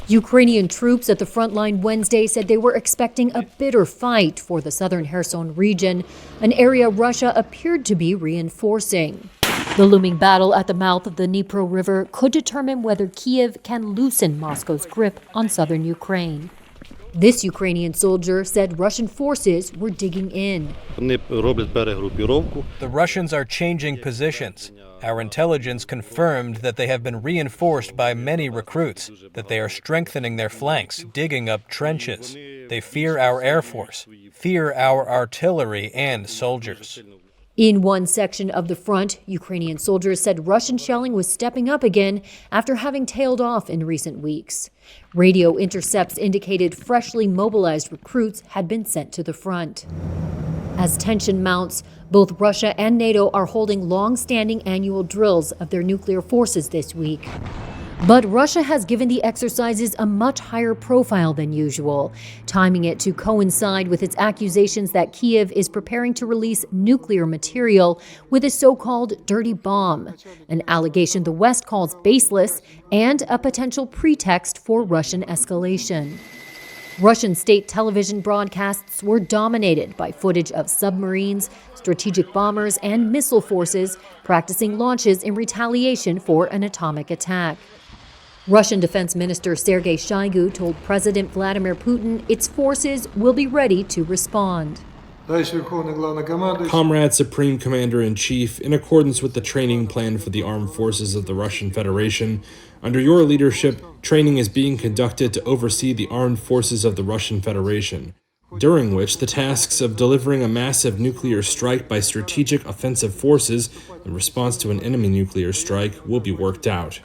Ukrainian troops at the front line Wednesday said they were expecting a bitter fight for the southern Kherson region, an area Russia appeared to be reinforcing. The looming battle at the mouth of the Dnipro River could determine whether Kiev can loosen Moscow's grip on southern Ukraine. This Ukrainian soldier said Russian forces were digging in. The Russians are changing positions. Our intelligence confirmed that they have been reinforced by many recruits, that they are strengthening their flanks, digging up trenches. They fear our air force, fear our artillery and soldiers. In one section of the front, Ukrainian soldiers said Russian shelling was stepping up again after having tailed off in recent weeks. Radio intercepts indicated freshly mobilized recruits had been sent to the front. As tension mounts, both Russia and NATO are holding long-standing annual drills of their nuclear forces this week. But Russia has given the exercises a much higher profile than usual, timing it to coincide with its accusations that Kiev is preparing to release nuclear material with a so-called dirty bomb, an allegation the West calls baseless and a potential pretext for Russian escalation. Russian state television broadcasts were dominated by footage of submarines, strategic bombers, and missile forces practicing launches in retaliation for an atomic attack. Russian Defense Minister Sergei Shoigu told President Vladimir Putin its forces will be ready to respond. Comrade Supreme Commander-in-Chief, in accordance with the training plan for the armed forces of the Russian Federation, under your leadership, training is being conducted to oversee the armed forces of the Russian Federation, during which the tasks of delivering a massive nuclear strike by strategic offensive forces in response to an enemy nuclear strike will be worked out.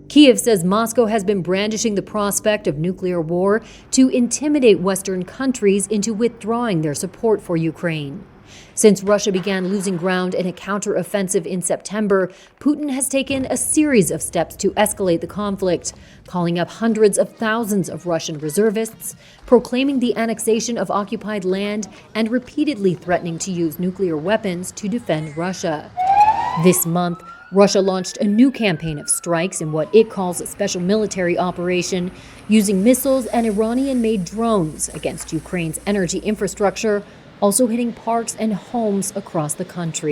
Kiev says Moscow has been brandishing the prospect of nuclear war to intimidate Western countries into withdrawing their support for Ukraine. Since Russia began losing ground in a counteroffensive in September, Putin has taken a series of steps to escalate the conflict, calling up hundreds of thousands of Russian reservists, proclaiming the annexation of occupied land, and repeatedly threatening to use nuclear weapons to defend Russia. This month, Russia launched a new campaign of strikes in what it calls a special military operation, using missiles and Iranian-made drones against Ukraine's energy infrastructure, also hitting parks and homes across the country.